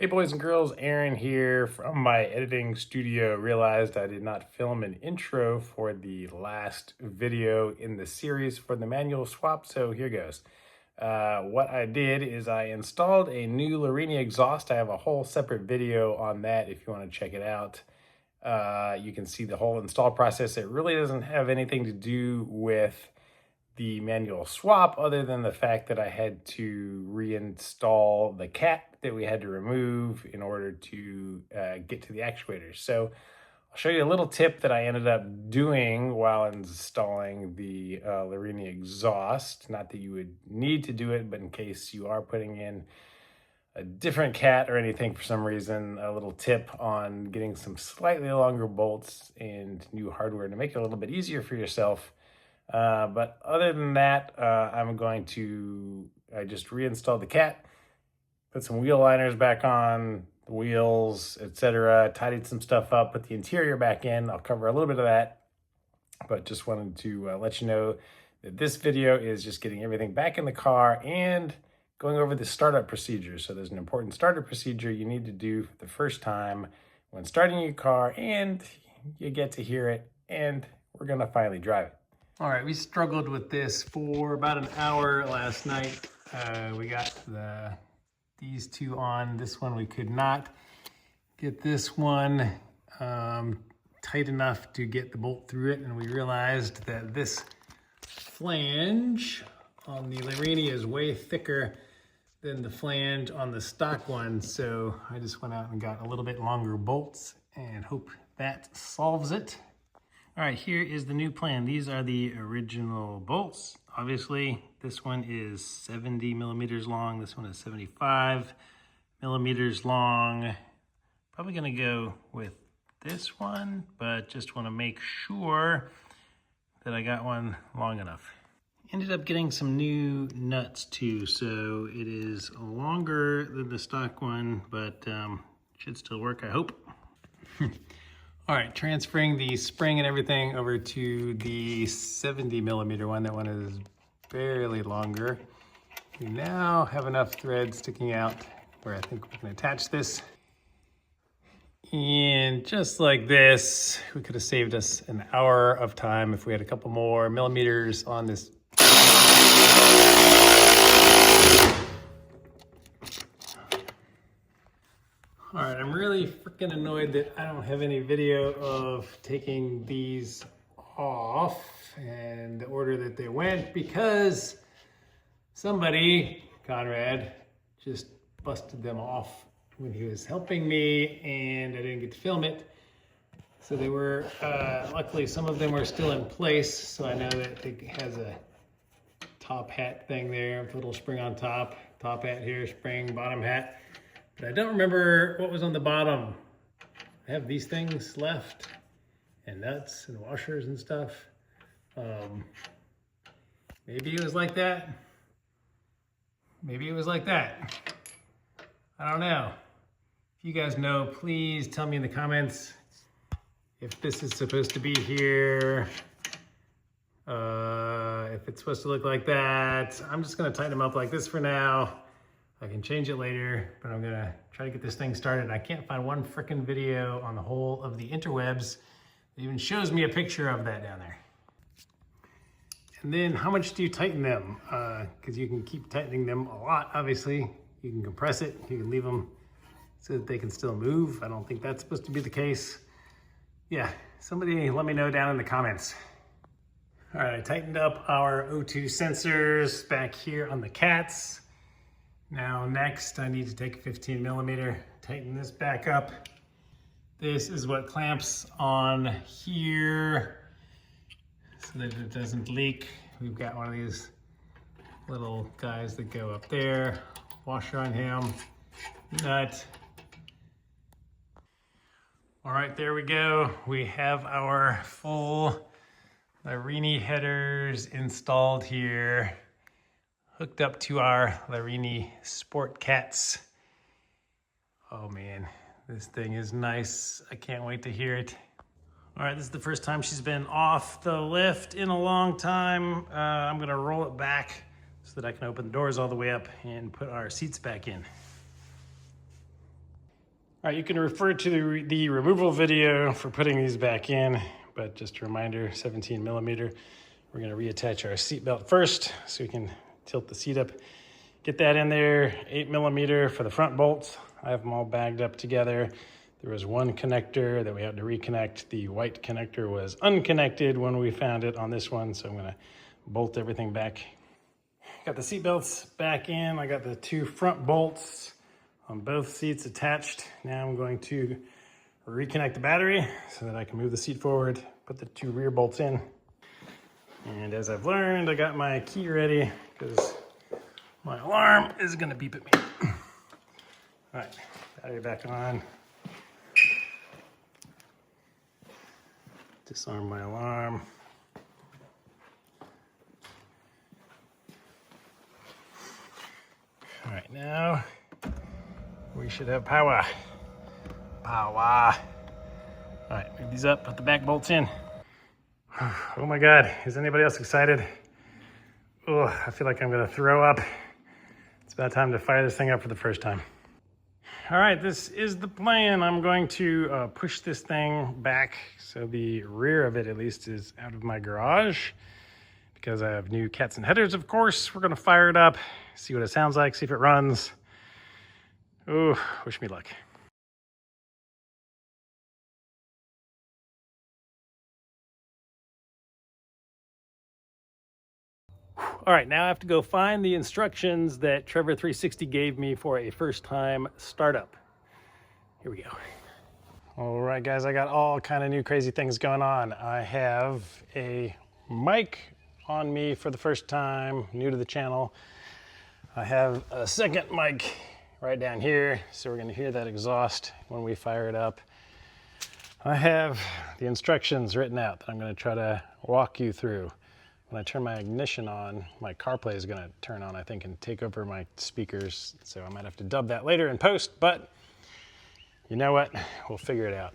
Hey boys and girls, Aaron here from my editing studio. Realized I did not film an intro for the last video in the series for the manual swap, so here goes. What I did is I installed a new Larini exhaust. I have a whole separate video on that if you want to check it out. You can see the whole install process. It really doesn't have anything to do with the manual swap other than the fact that I had to reinstall the cat that we had to remove in order to get to the actuators. So I'll show you a little tip that I ended up doing while installing the Larini exhaust. Not that you would need to do it, but in case you are putting in a different cat or anything for some reason, a little tip on getting some slightly longer bolts and new hardware to make it a little bit easier for yourself. But other than that, I just reinstalled the cat, put some wheel liners back on, the wheels, etc., tidied some stuff up, put the interior back in. I'll cover a little bit of that, but just wanted to let you know that this video is just getting everything back in the car and going over the startup procedure. So there's an important startup procedure you need to do the first time when starting your car, and you get to hear it, and we're gonna finally drive it. All right, we struggled with this for about an hour last night. We got these two on. This one we could not get this one tight enough to get the bolt through it, and we realized that this flange on the Larini is way thicker than the flange on the stock one, so I just went out and got a little bit longer bolts and hope that solves it. All right, here is the new plan. These are the original bolts. Obviously, this one is 70 millimeters long. This one is 75 millimeters long. Probably gonna go with this one, but just wanna make sure that I got one long enough. Ended up getting some new nuts too, so it is longer than the stock one, but should still work, I hope. All right, transferring the spring and everything over to the 70 millimeter one. That one is barely longer. We now have enough thread sticking out where I think we can attach this. And just like this, we could have saved us an hour of time if we had a couple more millimeters on this. All right, I'm really freaking annoyed that I don't have any video of taking these off and the order that they went, because somebody, Conrad, just busted them off when he was helping me and I didn't get to film it. So they were, luckily some of them are still in place. So I know that it has a top hat thing there, a little spring on top hat here, spring, bottom hat. But I don't remember what was on the bottom. I have these things left, and nuts and washers and stuff. Maybe it was like that. Maybe it was like that. I don't know. If you guys know, please tell me in the comments if this is supposed to be here, if it's supposed to look like that. I'm just gonna tighten them up like this for now. I can change it later, but I'm gonna try to get this thing started. I can't find one frickin' video on the whole of the interwebs that even shows me a picture of that down there. And then how much do you tighten them? Because you can keep tightening them a lot, obviously. You can compress it, you can leave them so that they can still move. I don't think that's supposed to be the case. Yeah, somebody let me know down in the comments. All right, I tightened up our O2 sensors back here on the cats. Now next, I need to take a 15 millimeter, tighten this back up. This is what clamps on here so that it doesn't leak. We've got one of these little guys that go up there, washer on him, nut. All right, there we go. We have our full Larini headers installed here, hooked up to our Larini Sport Cats. Oh man, this thing is nice. I can't wait to hear it. All right, this is the first time she's been off the lift in a long time. I'm gonna roll it back so that I can open the doors all the way up and put our seats back in. All right, you can refer to the removal video for putting these back in, but just a reminder, 17 millimeter. We're gonna reattach our seat belt first so we can tilt the seat up. Get that in there, 8 millimeter for the front bolts. I have them all bagged up together. There was one connector that we had to reconnect. The white connector was unconnected when we found it on this one, so I'm gonna bolt everything back. Got the seat belts back in. I got the 2 front bolts on both seats attached. Now I'm going to reconnect the battery so that I can move the seat forward, put the 2 rear bolts in. And as I've learned, I got my key ready because my alarm is gonna beep at me. All right, battery back on. Disarm my alarm. All right, now we should have power. Power. All right, move these up, put the back bolts in. Oh my God, is anybody else excited? Oh, I feel like I'm gonna throw up. It's about time to fire this thing up for the first time. All right, this is the plan. I'm going to push this thing back so the rear of it at least is out of my garage because I have new cats and headers, of course. We're gonna fire it up, see what it sounds like, see if it runs. Oh, wish me luck. All right, now I have to go find the instructions that Trevor360 gave me for a first-time startup. Here we go. All right, guys, I got all kind of new crazy things going on. I have a mic on me for the first time, new to the channel. I have a second mic right down here, so we're gonna hear that exhaust when we fire it up. I have the instructions written out that I'm gonna try to walk you through. When I turn my ignition on, my CarPlay is gonna turn on, I think, and take over my speakers. So I might have to dub that later in post, but you know what? We'll figure it out.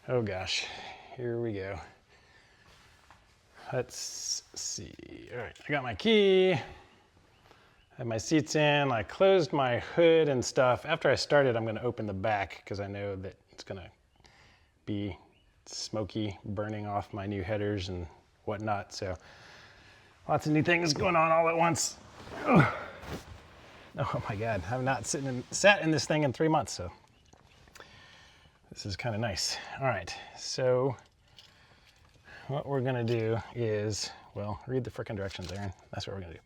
Oh gosh, here we go. Let's see. All right, I got my key. I have my seats in. I closed my hood and stuff. After I started, I'm gonna open the back because I know that it's gonna be smoky, burning off my new headers and whatnot. So lots of new things going on all at once. Oh my God, I've not sat in this thing in 3 months, so this is kind of nice. All right, so what we're gonna do is, well, read the frickin' directions, Aaron. That's what we're gonna do.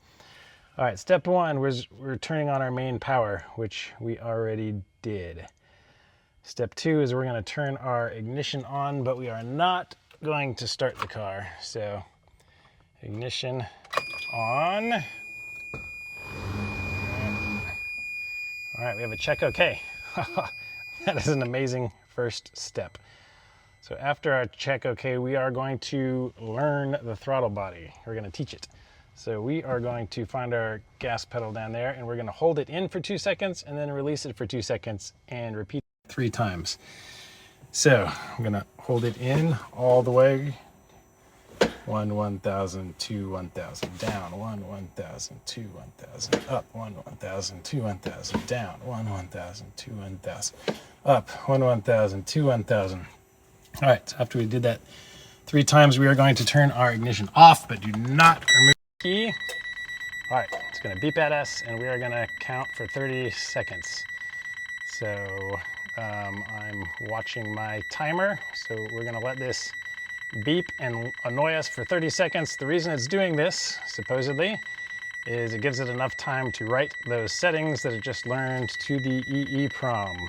All right, step 1 was we're turning on our main power, which we already did. Step 2 is we're gonna turn our ignition on, but we are not going to start the car. So ignition on. All right, we have a check okay. That is an amazing first step. So after our check okay, we are going to learn the throttle body. We're gonna teach it. So we are going to find our gas pedal down there and we're gonna hold it in for 2 seconds and then release it for 2 seconds and repeat 3 times. So I'm gonna hold it in all the way. 1, 1,000, 2, 1,000, down, 1, 1,000, 2, 1,000, up, 1, 1,000, 2, 1,000, down, 1, 1,000, 2, 1,000, up, 1, 1,000, 2, 1,000. All right, so after we did that 3 times, we are going to turn our ignition off, but do not remove the key. All right, it's gonna beep at us and we are gonna count for 30 seconds. So I'm watching my timer. So we're gonna let this beep and annoy us for 30 seconds. The reason it's doing this, supposedly, is it gives it enough time to write those settings that it just learned to the EEPROM.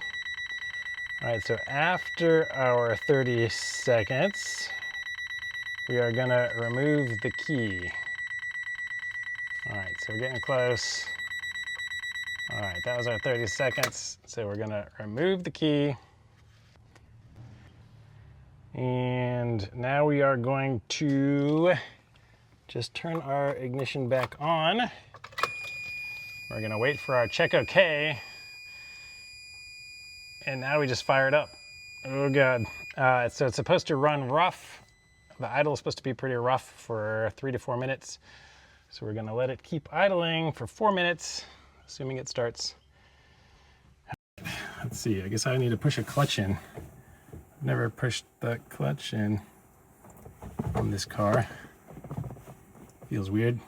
All right, so after our 30 seconds, we are gonna remove the key. All right, so we're getting close. All right, that was our 30 seconds. So we're gonna remove the key. And now we are going to just turn our ignition back on. We're gonna wait for our check okay. And now we just fire it up. Oh God. So it's supposed to run rough. The idle is supposed to be pretty rough for 3 to 4 minutes. So we're gonna let it keep idling for 4 minutes, assuming it starts. let's see, I guess I need to push a clutch in. I've never pushed the clutch in on this car. Feels weird.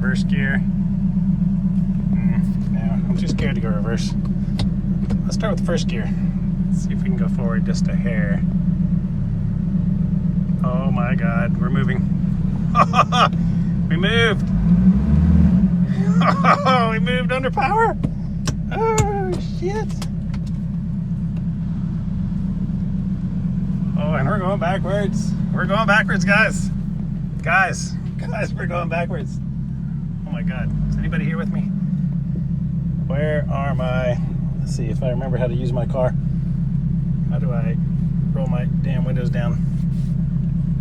reverse gear. No, I'm too scared to go reverse. Let's start with first gear. Let's see if we can go forward just a hair. Oh my God, we're moving. We moved. We moved under power. Oh shit. Oh, and we're going backwards. We're going backwards, guys. Guys, we're going backwards. Oh my God, is anybody here with me? Where are my, let's see if I remember how to use my car. How do I roll my damn windows down?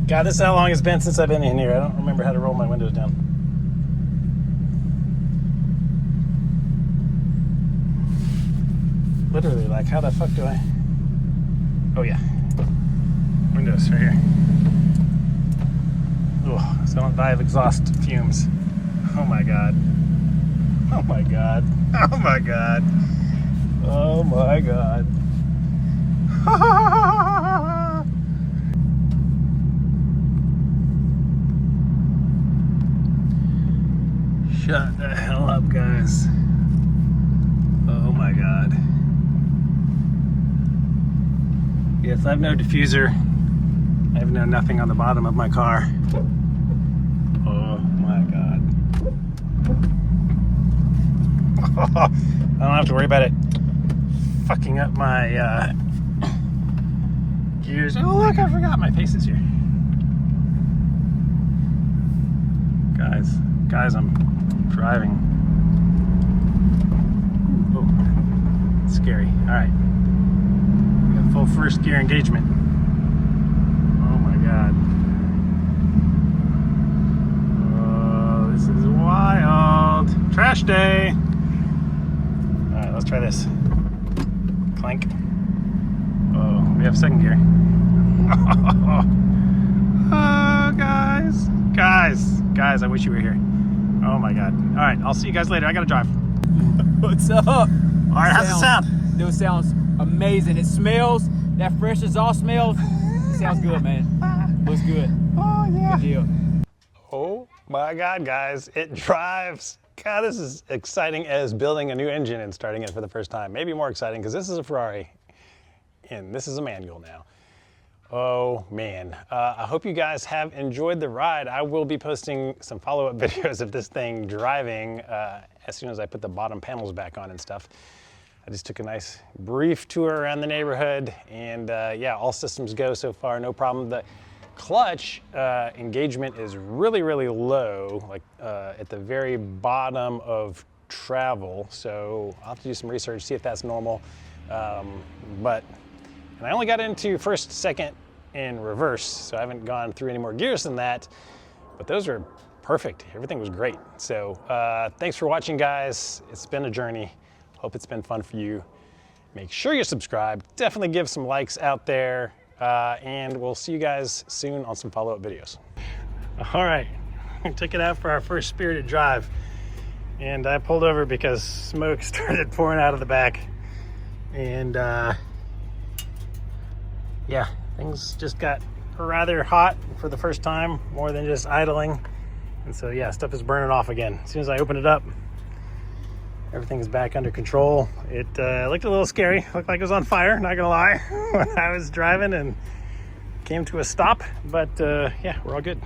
God, this is how long it's been since I've been in here. I don't remember how to roll my windows down. Literally, like, how the fuck do I... Oh, yeah. Windows right here. Oh, so I don't die of exhaust fumes. Oh, my God. Oh, my God. Oh, my God. Oh, my God. Shut the hell up, guys. Oh my God. Yes, I have no diffuser. I have no nothing on the bottom of my car. Oh my God. I don't have to worry about it fucking up my gears. Oh look, I forgot my pace is here. Guys, I'm driving. Oh, it's scary. All right, we got full first gear engagement. Oh my God. Oh, this is wild. Trash day. All right, let's try this. Clank. Oh, we have second gear. Oh, guys, I wish you were here. Oh my God. All right, I'll see you guys later. I gotta drive. What's up? All right, how's it sound? Dude, it sounds amazing. It smells, that fresh exhaust smells. It sounds good, man. Looks good. Oh yeah. Good deal. Oh my God, guys, it drives. God, this is exciting as building a new engine and starting it for the first time. Maybe more exciting because this is a Ferrari and this is a manual now. Oh man, I hope you guys have enjoyed the ride. I will be posting some follow-up videos of this thing driving as soon as I put the bottom panels back on and stuff. I just took a nice brief tour around the neighborhood and yeah, all systems go so far, no problem. The clutch engagement is really, really low, like at the very bottom of travel. So I'll have to do some research, see if that's normal. And I only got into first, second, and reverse, so I haven't gone through any more gears than that, but those are perfect. Everything was great. So thanks for watching, guys. It's been a journey. Hope it's been fun for you. Make sure you're subscribed. Definitely give some likes out there, and we'll see you guys soon on some follow-up videos. All right, we took it out for our first spirited drive, and I pulled over because smoke started pouring out of the back, and yeah, things just got rather hot for the first time, more than just idling. And so yeah, stuff is burning off again. As soon as I open it up, everything's back under control. It looked a little scary, looked like it was on fire, not gonna lie, when I was driving and came to a stop, but yeah, we're all good.